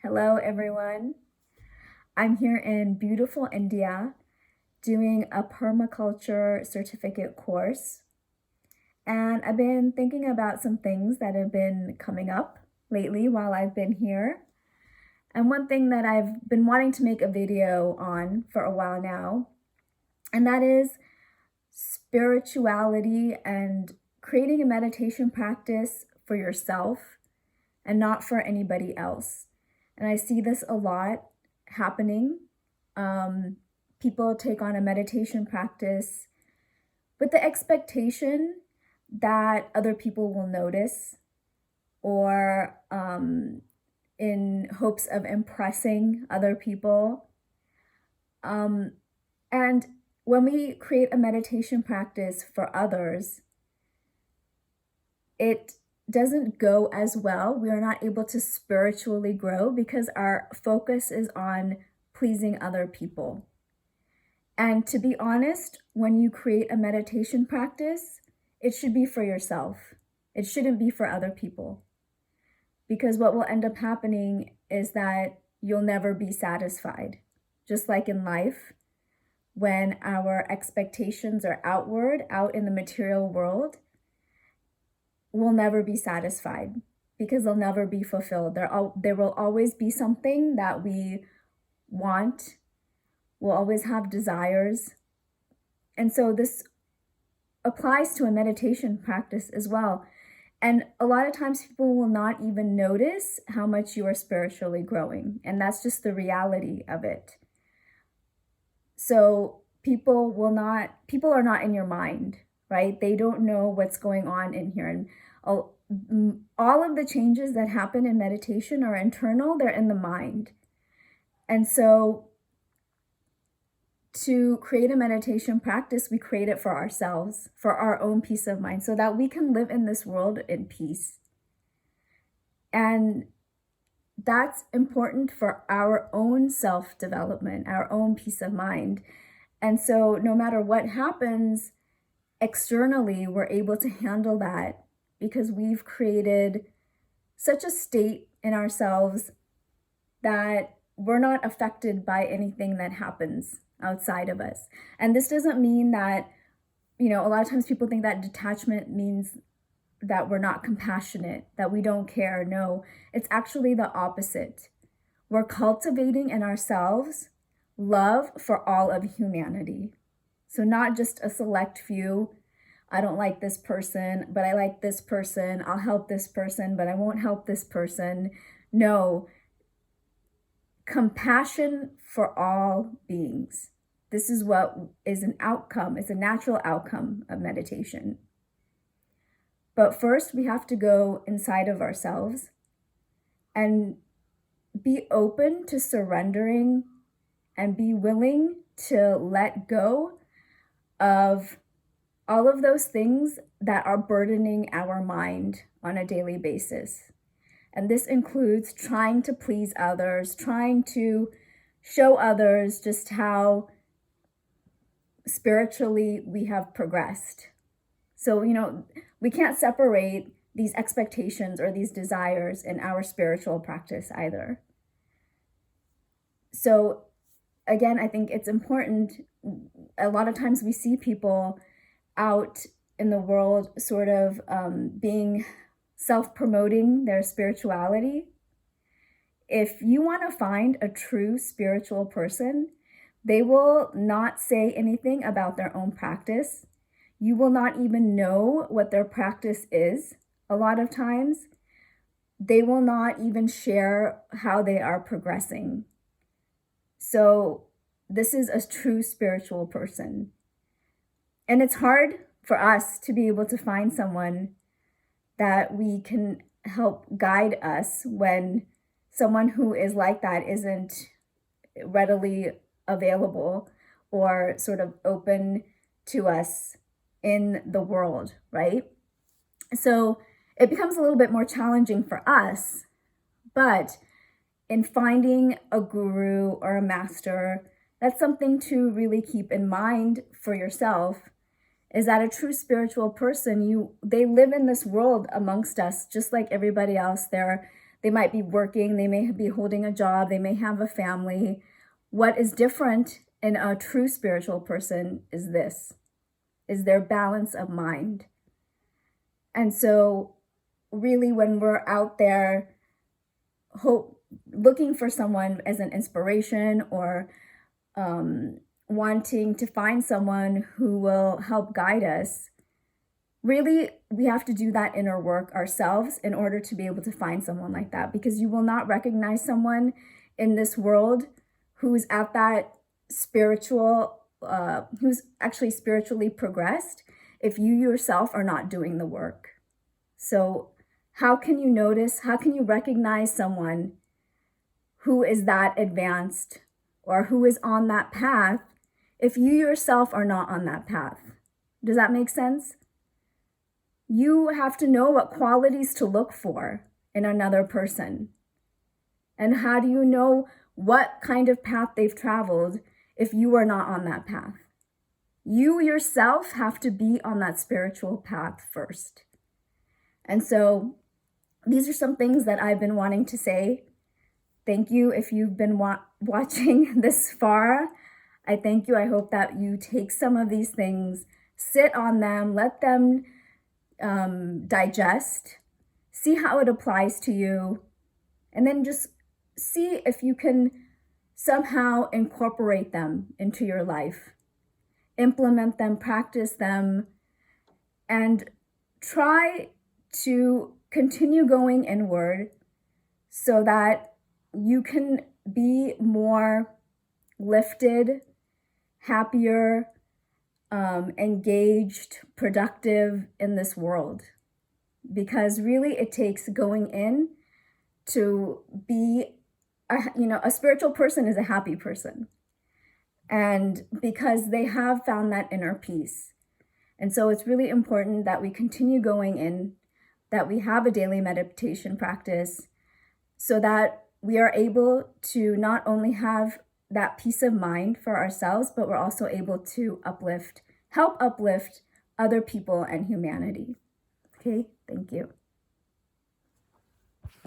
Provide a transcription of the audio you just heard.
Hello, everyone. I'm here in beautiful India doing a permaculture certificate course. And I've been thinking about some things that have been coming up lately while I've been here. And one thing that I've been wanting to make a video on for a while now, and that is spirituality and creating a meditation practice for yourself and not for anybody else. And I see this a lot happening. People take on a meditation practice with the expectation that other people will notice, or in hopes of impressing other people. And when we create a meditation practice for others, it doesn't go as well. We are not able to spiritually grow because our focus is on pleasing other people. And to be honest, when you create a meditation practice, it should be for yourself. It shouldn't be for other people. Because what will end up happening is that you'll never be satisfied. Just like in life, when our expectations are outward, out in the material world, we'll never be satisfied because they'll never be fulfilled. There will always be something that we want. We'll always have desires. And so this applies to a meditation practice as well. And a lot of times people will not even notice how much you are spiritually growing. And that's just the reality of it. So people are not in your mind, right? They don't know what's going on in here. And all of the changes that happen in meditation are internal, they're in the mind. And so to create a meditation practice, we create it for ourselves, for our own peace of mind, so that we can live in this world in peace. And that's important for our own self-development, our own peace of mind. And so no matter what happens externally, we're able to handle that because we've created such a state in ourselves that we're not affected by anything that happens outside of us. And this doesn't mean that, a lot of times people think that detachment means that we're not compassionate, that we don't care. No, it's actually the opposite. We're cultivating in ourselves love for all of humanity. So not just a select few. I don't like this person, but I like this person. I'll help this person, but I won't help this person. No, compassion for all beings. This is what is an outcome, it's a natural outcome of meditation. But first, we have to go inside of ourselves and be open to surrendering and be willing to let go of all of those things that are burdening our mind on a daily basis. And this includes trying to please others, trying to show others just how spiritually we have progressed. So, we can't separate these expectations or these desires in our spiritual practice either. So again, I think it's important. A lot of times we see people out in the world sort of being self-promoting their spirituality. If you want to find a true spiritual person, they will not say anything about their own practice. You will not even know what their practice is. A lot of times, they will not even share how they are progressing. So this is a true spiritual person. And it's hard for us to be able to find someone that we can help guide us when someone who is like that isn't readily available or sort of open to us in the world, right? So it becomes a little bit more challenging for us, but in finding a guru or a master, that's something to really keep in mind for yourself, is that a true spiritual person, they live in this world amongst us, just like everybody else. They might be working, they may be holding a job, they may have a family. What is different in a true spiritual person is this, is their balance of mind. And so really when we're out there looking for someone as an inspiration, or wanting to find someone who will help guide us, really we have to do that inner work ourselves in order to be able to find someone like that, because you will not recognize someone in this world who's at that spiritual, who's actually spiritually progressed, if you yourself are not doing the work. So how can you notice, how can you recognize someone who is that advanced or who is on that path if you yourself are not on that path? Does that make sense? You have to know what qualities to look for in another person. And how do you know what kind of path they've traveled if you are not on that path? You yourself have to be on that spiritual path first. And so these are some things that I've been wanting to say. Thank you if you've been watching this far. I thank you. I hope that you take some of these things, sit on them, let them digest, see how it applies to you, and then just see if you can somehow incorporate them into your life, implement them, practice them, and try to continue going inward so that you can be more lifted, happier, engaged, productive in this world. Because really it takes going in to be, a spiritual person is a happy person. And because they have found that inner peace. And so it's really important that we continue going in, that we have a daily meditation practice, so that we are able to not only have that peace of mind for ourselves, but we're also able to help uplift other people and humanity. Okay, thank you.